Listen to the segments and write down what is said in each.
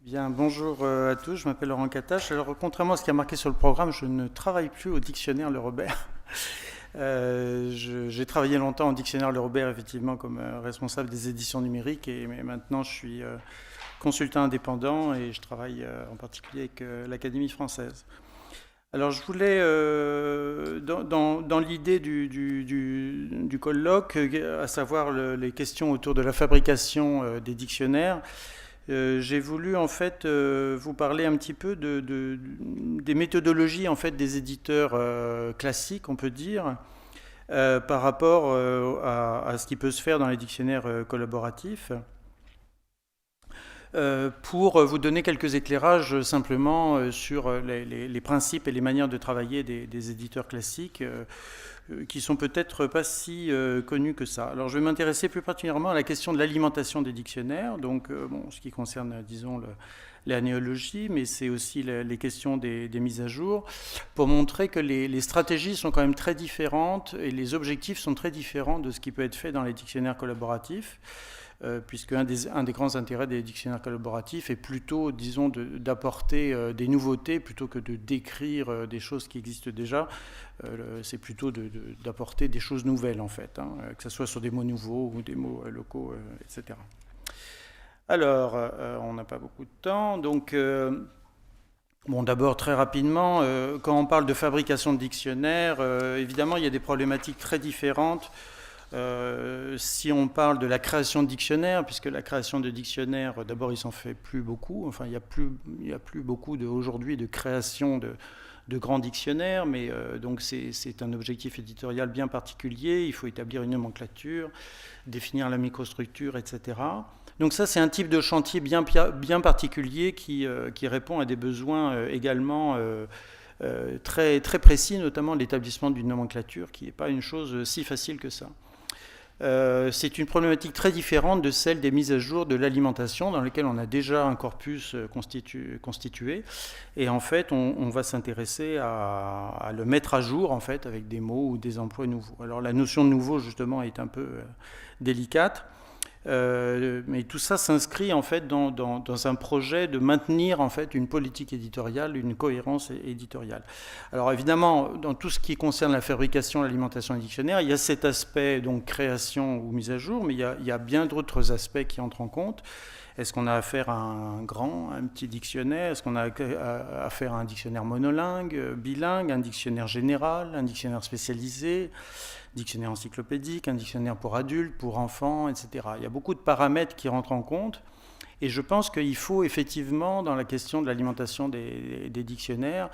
Bien, bonjour à tous, je m'appelle Laurent Catache. Alors, contrairement à ce qui a marqué sur le programme, je ne travaille plus au dictionnaire Le Robert. J'ai travaillé longtemps au dictionnaire Le Robert, effectivement, comme responsable des éditions numériques, mais maintenant je suis consultant indépendant et je travaille en particulier avec l'Académie française. Alors, je voulais, dans l'idée du colloque, à savoir les questions autour de la fabrication des dictionnaires, j'ai voulu en fait vous parler un petit peu des méthodologies en fait des éditeurs classiques, on peut dire, par rapport à ce qui peut se faire dans les dictionnaires collaboratifs, pour vous donner quelques éclairages simplement sur les principes et les manières de travailler des éditeurs classiques qui sont peut-être pas si connus que ça. Alors je vais m'intéresser plus particulièrement à la question de l'alimentation des dictionnaires, donc bon, ce qui concerne, disons, la néologie, mais c'est aussi les questions des mises à jour, pour montrer que les stratégies sont quand même très différentes et les objectifs sont très différents de ce qui peut être fait dans les dictionnaires collaboratifs. Puisque un des grands intérêts des dictionnaires collaboratifs est plutôt, disons, d'apporter des nouveautés plutôt que de décrire des choses qui existent déjà. C'est plutôt d'apporter des choses nouvelles, en fait, hein, que ce soit sur des mots nouveaux ou des mots locaux, etc. Alors, on n'a pas beaucoup de temps, donc... Bon, d'abord, très rapidement, quand on parle de fabrication de dictionnaires, évidemment, il y a des problématiques très différentes. Si on parle de la création de dictionnaires, puisque la création de dictionnaires, d'abord, il s'en fait plus beaucoup. Enfin, il n'y a plus beaucoup aujourd'hui de création de grands dictionnaires, mais donc c'est un objectif éditorial bien particulier. Il faut établir une nomenclature, définir la microstructure, etc. Donc ça, c'est un type de chantier bien particulier qui répond à des besoins également très, très précis, notamment l'établissement d'une nomenclature, qui n'est pas une chose si facile que ça. C'est une problématique très différente de celle des mises à jour de l'alimentation, dans lesquelles on a déjà un corpus constitué. Et en fait, on va s'intéresser à le mettre à jour, en fait, avec des mots ou des emplois nouveaux. Alors la notion de nouveau, justement, est un peu délicate. Mais tout ça s'inscrit en fait dans un projet de maintenir en fait une politique éditoriale, une cohérence éditoriale. Alors évidemment, dans tout ce qui concerne la fabrication, l'alimentation des dictionnaires, il y a cet aspect donc création ou mise à jour, mais il y a bien d'autres aspects qui entrent en compte. Est-ce qu'on a affaire à un petit dictionnaire? Est-ce qu'on a affaire à un dictionnaire monolingue, bilingue, un dictionnaire général, un dictionnaire spécialisé, dictionnaire encyclopédique, un dictionnaire pour adultes, pour enfants, etc. Il y a beaucoup de paramètres qui rentrent en compte. Et je pense qu'il faut effectivement, dans la question de l'alimentation des dictionnaires,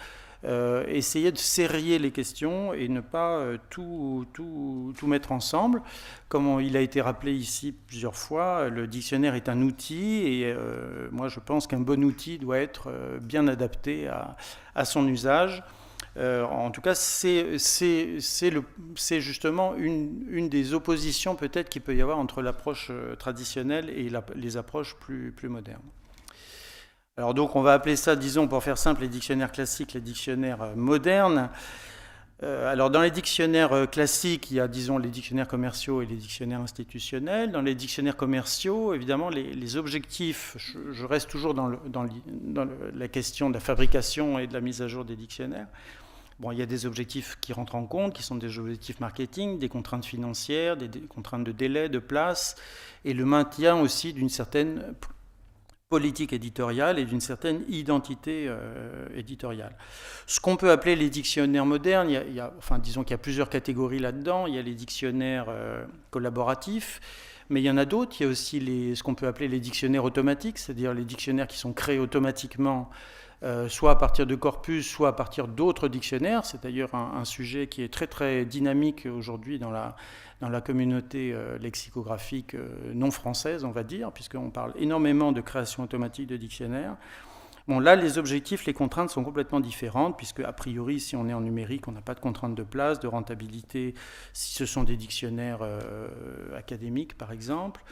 essayer de serrer les questions et ne pas tout mettre ensemble. Comme il a été rappelé ici plusieurs fois, le dictionnaire est un outil et moi je pense qu'un bon outil doit être bien adapté à son usage. En tout cas, c'est justement une des oppositions peut-être qu'il peut y avoir entre l'approche traditionnelle et les approches plus modernes. Alors donc on va appeler ça, disons pour faire simple, les dictionnaires classiques, les dictionnaires modernes. Alors dans les dictionnaires classiques, il y a, disons, les dictionnaires commerciaux et les dictionnaires institutionnels. Dans les dictionnaires commerciaux, évidemment, les objectifs, je reste toujours dans la question de la fabrication et de la mise à jour des dictionnaires. Bon, il y a des objectifs qui rentrent en compte, qui sont des objectifs marketing, des contraintes financières, des contraintes de délai, de place, et le maintien aussi d'une certaine politique éditoriale et d'une certaine identité éditoriale. Ce qu'on peut appeler les dictionnaires modernes, enfin, disons qu'il y a plusieurs catégories là-dedans. Il y a les dictionnaires collaboratifs, mais il y en a d'autres. Il y a aussi ce qu'on peut appeler les dictionnaires automatiques, c'est-à-dire les dictionnaires qui sont créés automatiquement soit à partir de corpus, soit à partir d'autres dictionnaires. C'est d'ailleurs un sujet qui est très très dynamique aujourd'hui dans la communauté lexicographique non française, on va dire, puisqu'on parle énormément de création automatique de dictionnaires. Bon, là, les objectifs, les contraintes sont complètement différentes, puisque, a priori, si on est en numérique, on n'a pas de contraintes de place, de rentabilité, si ce sont des dictionnaires académiques, par exemple,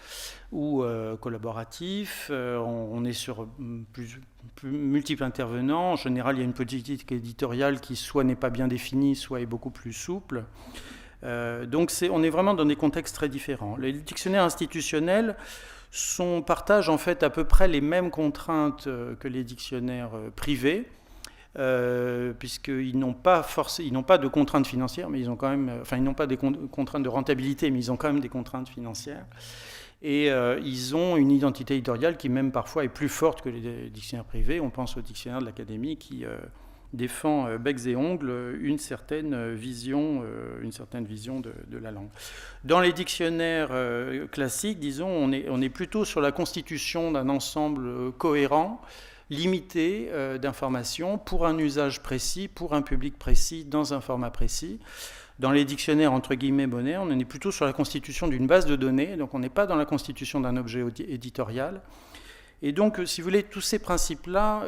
ou collaboratifs. On est sur plus multiples intervenants. En général, il y a une politique éditoriale qui soit n'est pas bien définie, soit est beaucoup plus souple. Donc on est vraiment dans des contextes très différents. Les dictionnaires institutionnels partagent en fait à peu près les mêmes contraintes que les dictionnaires privés, puisqu'ils n'ont pas de contraintes financières, mais ils ont quand même, ils n'ont pas des contraintes de rentabilité, mais ils ont quand même des contraintes financières. Et ils ont une identité éditoriale qui même parfois est plus forte que les dictionnaires privés. On pense au dictionnaire de l'Académie qui défend becs et ongles une certaine vision de la langue. Dans les dictionnaires classiques, disons, on est plutôt sur la constitution d'un ensemble cohérent, limité d'informations pour un usage précis, pour un public précis, dans un format précis. Dans les dictionnaires entre guillemets modernes, on est plutôt sur la constitution d'une base de données, donc on n'est pas dans la constitution d'un objet éditorial. Et donc, si vous voulez, tous ces principes-là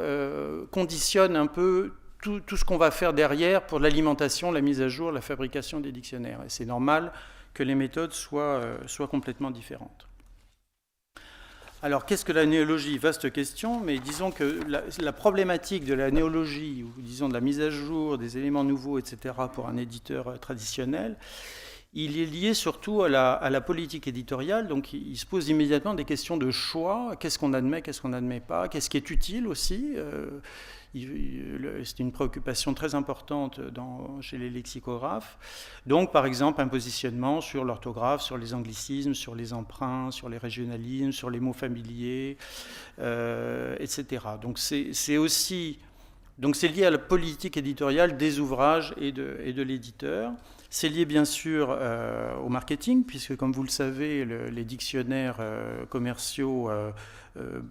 conditionnent un peu tout ce qu'on va faire derrière pour l'alimentation, la mise à jour, la fabrication des dictionnaires. Et c'est normal que les méthodes soient complètement différentes. Alors, qu'est-ce que la néologie? Vaste question, mais disons que la problématique de la néologie, ou disons de la mise à jour, des éléments nouveaux, etc., pour un éditeur traditionnel, il est lié surtout à la politique éditoriale. Donc, il se pose immédiatement des questions de choix. Qu'est-ce qu'on admet, qu'est-ce qu'on n'admet pas? Qu'est-ce qui est utile aussi? C'est une préoccupation très importante chez les lexicographes. Donc, par exemple, un positionnement sur l'orthographe, sur les anglicismes, sur les emprunts, sur les régionalismes, sur les mots familiers, etc. Donc, c'est lié à la politique éditoriale des ouvrages et de l'éditeur. C'est lié bien sûr au marketing, puisque comme vous le savez, les dictionnaires commerciaux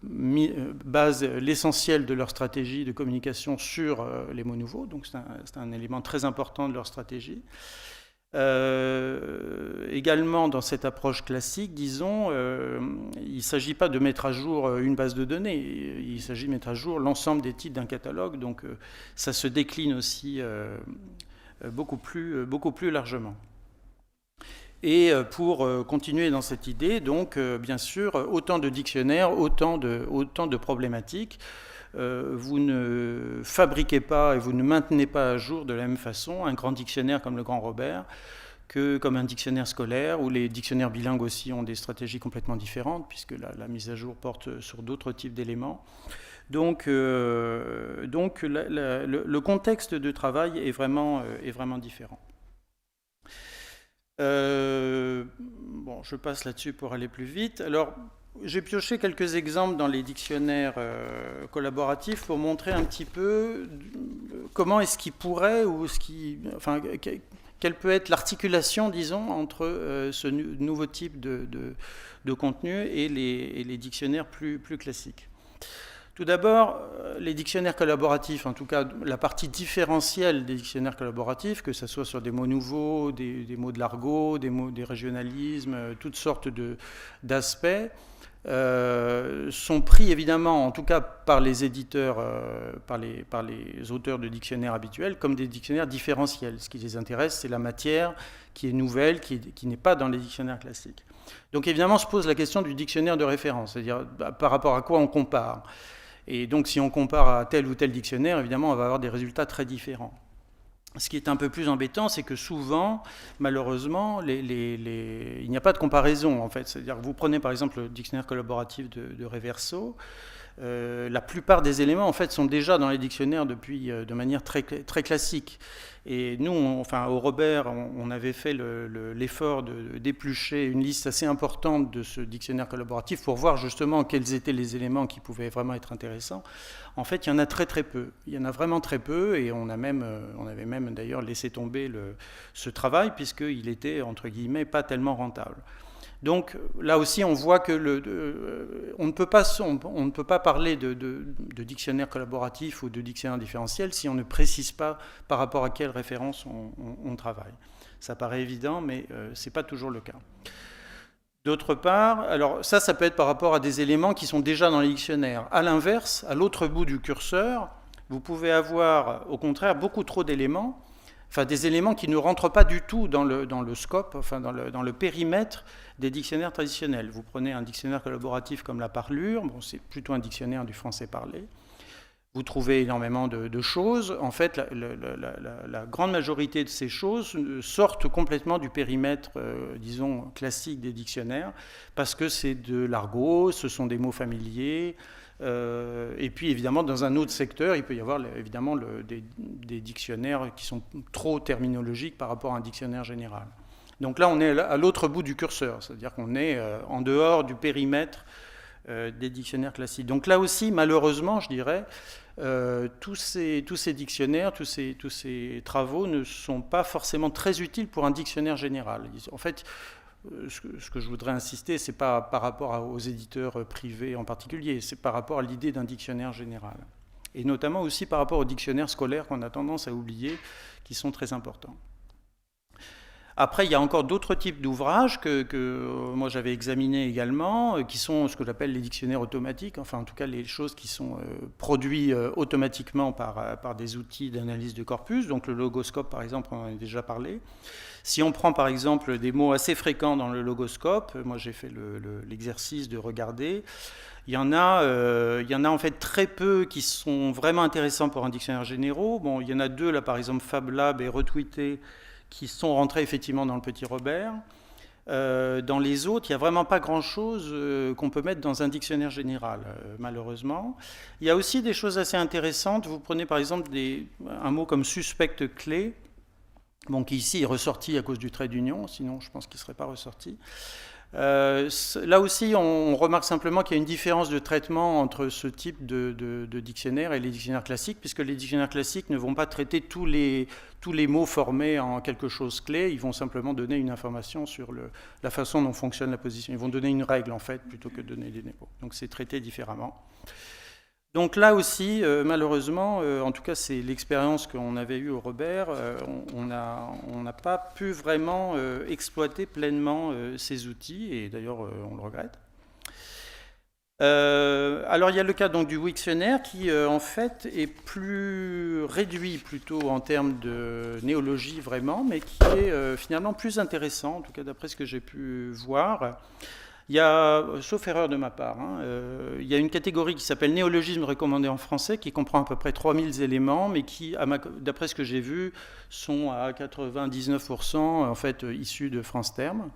basent l'essentiel de leur stratégie de communication sur les mots nouveaux, donc c'est un élément très important de leur stratégie. Également dans cette approche classique, disons, il ne s'agit pas de mettre à jour une base de données, il s'agit de mettre à jour l'ensemble des titres d'un catalogue, donc ça se décline aussi beaucoup plus largement. Et pour continuer dans cette idée, donc bien sûr, autant de dictionnaires, autant de problématiques. Vous ne fabriquez pas et vous ne maintenez pas à jour de la même façon un grand dictionnaire comme le Grand Robert que comme un dictionnaire scolaire, où les dictionnaires bilingues aussi ont des stratégies complètement différentes, puisque la mise à jour porte sur d'autres types d'éléments. Donc le contexte de travail est vraiment différent. Bon, je passe là-dessus pour aller plus vite. Alors, j'ai pioché quelques exemples dans les dictionnaires collaboratifs pour montrer un petit peu comment est-ce qu'il pourrait, quelle peut être l'articulation, disons, entre ce nouveau type de contenu et les dictionnaires plus classiques. Tout d'abord, les dictionnaires collaboratifs, en tout cas la partie différentielle des dictionnaires collaboratifs, que ce soit sur des mots nouveaux, des mots de l'argot, des régionalismes, toutes sortes d'aspects, sont pris évidemment, en tout cas par les éditeurs, par les auteurs de dictionnaires habituels, comme des dictionnaires différentiels. Ce qui les intéresse, c'est la matière qui est nouvelle, qui n'est pas dans les dictionnaires classiques. Donc évidemment, se pose la question du dictionnaire de référence, c'est-à-dire par rapport à quoi on compare. Et donc si on compare à tel ou tel dictionnaire, évidemment, on va avoir des résultats très différents. Ce qui est un peu plus embêtant, c'est que souvent, malheureusement, il n'y a pas de comparaison, en fait. C'est-à-dire que vous prenez par exemple le dictionnaire collaboratif de Reverso, la plupart des éléments, en fait, sont déjà dans les dictionnaires depuis de manière très classique. Et nous, au Robert, on avait fait l'effort de d'éplucher une liste assez importante de ce dictionnaire collaboratif pour voir justement quels étaient les éléments qui pouvaient vraiment être intéressants. En fait, il y en a très peu. Il y en a vraiment très peu, et on avait même d'ailleurs laissé tomber ce travail puisqu'il était, entre guillemets, pas tellement rentable. Donc là aussi, on voit que on ne peut pas parler de dictionnaire collaboratif ou de dictionnaire différentiel si on ne précise pas par rapport à quelle référence on travaille. Ça paraît évident, mais ce n'est pas toujours le cas. D'autre part, alors ça peut être par rapport à des éléments qui sont déjà dans les dictionnaires. À l'inverse, à l'autre bout du curseur, vous pouvez avoir au contraire beaucoup trop d'éléments, des éléments qui ne rentrent pas du tout dans le scope, dans le périmètre des dictionnaires traditionnels. Vous prenez un dictionnaire collaboratif comme la Parlure, c'est plutôt un dictionnaire du français parlé. vous trouvez énormément de choses. En fait, la grande majorité de ces choses sortent complètement du périmètre, disons, classique des dictionnaires, parce que c'est de l'argot, ce sont des mots familiers. Et puis, évidemment, dans un autre secteur, il peut y avoir évidemment des dictionnaires qui sont trop terminologiques par rapport à un dictionnaire général. Donc là, on est à l'autre bout du curseur, c'est-à-dire qu'on est en dehors du périmètre des dictionnaires classiques. Donc là aussi, malheureusement, je dirais, tous ces dictionnaires, tous ces travaux ne sont pas forcément très utiles pour un dictionnaire général. En fait, ce que je voudrais insister, ce n'est pas par rapport aux éditeurs privés en particulier, c'est par rapport à l'idée d'un dictionnaire général. Et notamment aussi par rapport aux dictionnaires scolaires qu'on a tendance à oublier, qui sont très importants. Après, il y a encore d'autres types d'ouvrages que moi j'avais examinés également, qui sont ce que j'appelle les dictionnaires automatiques, enfin en tout cas les choses qui sont produits automatiquement par des outils d'analyse de corpus. Donc le logoscope par exemple, on en a déjà parlé. Si on prend par exemple des mots assez fréquents dans le logoscope, moi j'ai fait l'exercice de regarder, il y en a en fait très peu qui sont vraiment intéressants pour un dictionnaire général. Bon, il y en a deux là par exemple, Fab Lab et Retweeté, qui sont rentrés effectivement dans le Petit Robert. Dans les autres, il n'y a vraiment pas grand-chose qu'on peut mettre dans un dictionnaire général, malheureusement. Il y a aussi des choses assez intéressantes. Vous prenez par exemple un mot comme suspecte clé, bon, qui ici est ressorti à cause du trait d'union, sinon je pense qu'il ne serait pas ressorti. Là aussi, on remarque simplement qu'il y a une différence de traitement entre ce type de dictionnaire et les dictionnaires classiques, puisque les dictionnaires classiques ne vont pas traiter tous les mots formés en quelque chose clé, ils vont simplement donner une information sur la façon dont fonctionne la position. Ils vont donner une règle, en fait, plutôt que donner des mots. Donc c'est traité différemment. Donc là aussi, malheureusement, en tout cas c'est l'expérience qu'on avait eue au Robert, on n'a pas pu vraiment exploiter pleinement ces outils, et d'ailleurs on le regrette. Alors il y a le cas donc du Wiktionnaire qui en fait est plus réduit plutôt en termes de néologie vraiment, mais qui est finalement plus intéressant, en tout cas d'après ce que j'ai pu voir. Il y a, sauf erreur de ma part, il y a une catégorie qui s'appelle néologisme recommandé en français, qui comprend à peu près 3000 éléments, mais qui, d'après ce que j'ai vu, sont à 99% en fait issus de France Terme.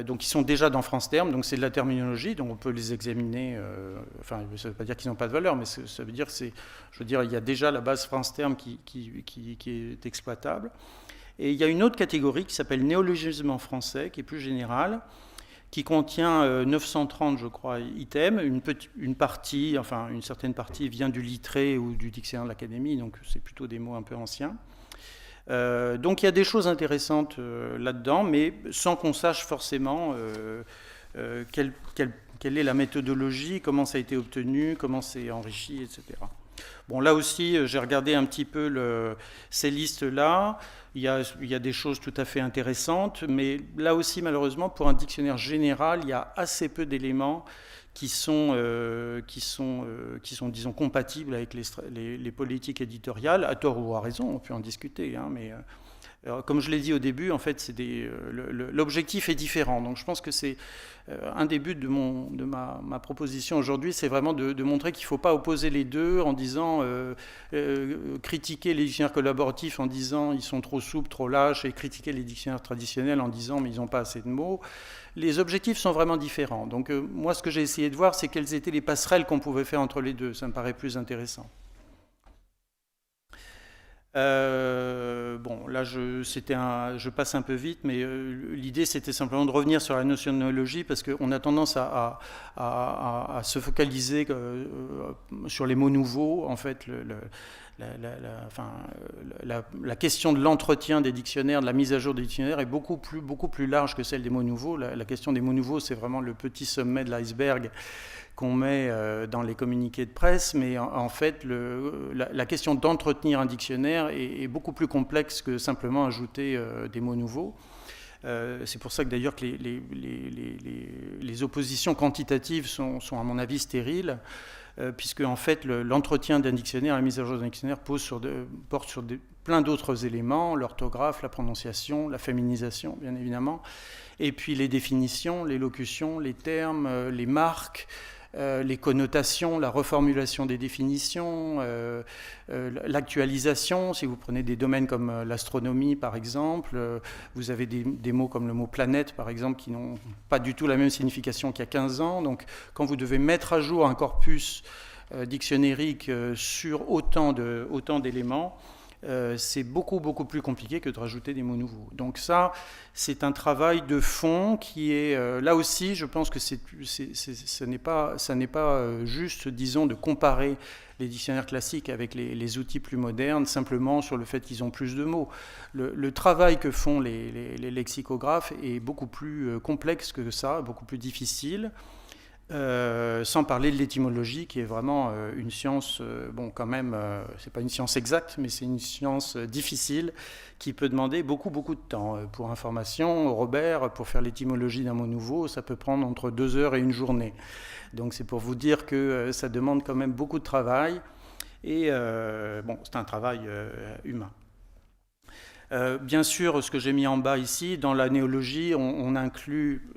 Donc ils sont déjà dans France Terme, donc c'est de la terminologie, donc on peut les examiner. Enfin, ça ne veut pas dire qu'ils n'ont pas de valeur, mais ça veut dire que il y a déjà la base France Terme qui est exploitable. Et il y a une autre catégorie qui s'appelle néologisme en français, qui est plus générale, qui contient 930, je crois, items. Une partie, enfin une certaine partie vient du Littré ou du dictionnaire de l'Académie, donc c'est plutôt des mots un peu anciens. Donc il y a des choses intéressantes là-dedans, mais sans qu'on sache forcément quelle est la méthodologie, comment ça a été obtenu, comment c'est enrichi, etc. Bon, là aussi, j'ai regardé un petit peu ces listes-là. Il y a des choses tout à fait intéressantes, mais là aussi, malheureusement, pour un dictionnaire général, il y a assez peu d'éléments qui sont, disons, compatibles avec les politiques éditoriales, à tort ou à raison, on peut en discuter, hein, mais comme je l'ai dit au début, en fait, l'objectif est différent. Donc je pense que c'est un des buts de ma proposition aujourd'hui, c'est vraiment de montrer qu'il ne faut pas opposer les deux en disant critiquer les dictionnaires collaboratifs en disant ils sont trop souples, trop lâches, et critiquer les dictionnaires traditionnels en disant mais ils n'ont pas assez de mots. Les objectifs sont vraiment différents. Donc moi, ce que j'ai essayé de voir, c'est quelles étaient les passerelles qu'on pouvait faire entre les deux. Ça me paraît plus intéressant. Bon, là je passe un peu vite, mais l'idée c'était simplement de revenir sur la notion de néologie parce qu'on a tendance à se focaliser sur les mots nouveaux. En fait, la question de l'entretien des dictionnaires, de la mise à jour des dictionnaires est beaucoup plus large que celle des mots nouveaux. La question des mots nouveaux, c'est vraiment le petit sommet de l'iceberg qu'on met dans les communiqués de presse, mais en fait, la question d'entretenir un dictionnaire est beaucoup plus complexe que simplement ajouter des mots nouveaux. C'est pour ça que d'ailleurs que les oppositions quantitatives sont à mon avis stériles, puisque en fait l'entretien d'un dictionnaire, la mise à jour d'un dictionnaire porte sur plein d'autres éléments, l'orthographe, la prononciation, la féminisation bien évidemment, et puis les définitions, les locutions, les termes, les marques, les connotations, la reformulation des définitions, l'actualisation. Si vous prenez des domaines comme l'astronomie, par exemple, vous avez des mots comme le mot planète, par exemple, qui n'ont pas du tout la même signification qu'il y a 15 ans. Donc, quand vous devez mettre à jour un corpus dictionnérique sur autant d'éléments, c'est beaucoup plus compliqué que de rajouter des mots nouveaux. Donc ça, c'est un travail de fond qui est... là aussi, je pense que ça n'est pas juste, disons, de comparer les dictionnaires classiques avec les outils plus modernes, simplement sur le fait qu'ils ont plus de mots. Le travail que font les lexicographes est beaucoup plus complexe que ça, beaucoup plus difficile. Sans parler de l'étymologie, qui est vraiment une science, bon, quand même, c'est pas une science exacte, mais c'est une science difficile qui peut demander beaucoup de temps. Pour information, Robert, pour faire l'étymologie d'un mot nouveau, ça peut prendre entre 2 heures et une journée. Donc c'est pour vous dire que ça demande quand même beaucoup de travail, et bon, c'est un travail humain. Bien sûr, ce que j'ai mis en bas ici, dans la néologie, on inclut,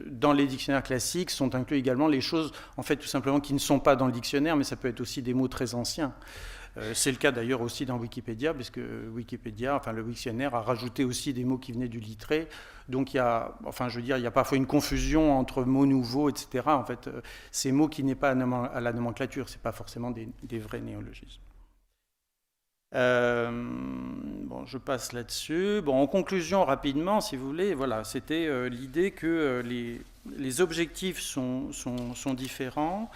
dans les dictionnaires classiques, sont inclus également les choses, en fait, tout simplement, qui ne sont pas dans le dictionnaire, mais ça peut être aussi des mots très anciens. C'est le cas d'ailleurs aussi dans Wikipédia, puisque Wikipédia, enfin le dictionnaire, a rajouté aussi des mots qui venaient du littré. Donc il y a, enfin je veux dire, il y a parfois une confusion entre mots nouveaux, etc. En fait, ces mots qui n'est pas à la nomenclature, c'est pas forcément des vrais néologismes. Bon, je passe là-dessus. Bon, en conclusion, rapidement, si vous voulez, voilà, c'était l'idée que les objectifs sont différents.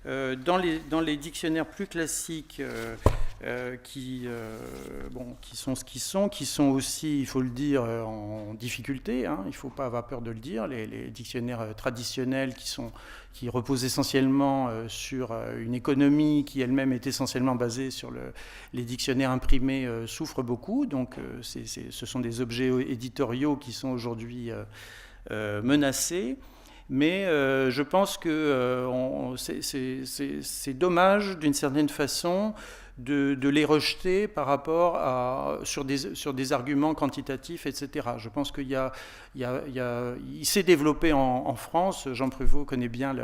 Dans les dictionnaires plus classiques, qui sont ce qui sont aussi, il faut le dire, en difficulté, hein, il ne faut pas avoir peur de le dire, les dictionnaires traditionnels qui reposent essentiellement sur une économie qui elle-même est essentiellement basée sur les dictionnaires imprimés souffrent beaucoup, donc ce sont des objets éditoriaux qui sont aujourd'hui menacés. Mais je pense que c'est dommage, d'une certaine façon, de les rejeter par rapport sur des arguments quantitatifs, etc. Je pense qu'il s'est développé en France. Jean Pruvot connaît bien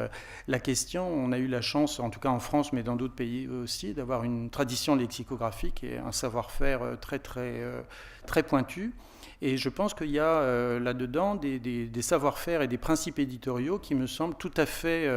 la question. On a eu la chance, en tout cas en France, mais dans d'autres pays aussi, d'avoir une tradition lexicographique et un savoir-faire très pointu. Et je pense qu'il y a là-dedans des savoir-faire et des principes éditoriaux qui me semblent tout à fait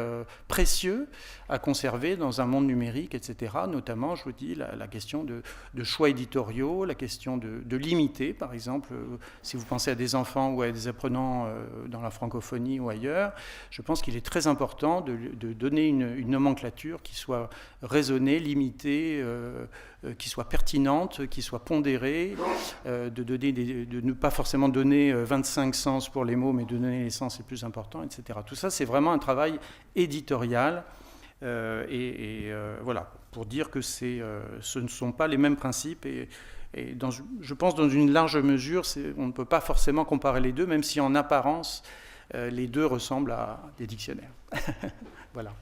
précieux à conserver dans un monde numérique, etc. Notamment, je vous dis, la question de choix éditoriaux, la question de limiter, par exemple, si vous pensez à des enfants ou à des apprenants dans la francophonie ou ailleurs, je pense qu'il est très important de donner une nomenclature qui soit raisonnée, limitée, qui soit pertinente, qui soit pondérée, de ne pas forcément donner 25 sens pour les mots, mais de donner les sens les plus importants, etc. Tout ça, c'est vraiment un travail éditorial, voilà, pour dire que ce ne sont pas les mêmes principes, et je pense dans une large mesure, on ne peut pas forcément comparer les deux, même si en apparence, les deux ressemblent à des dictionnaires. Voilà.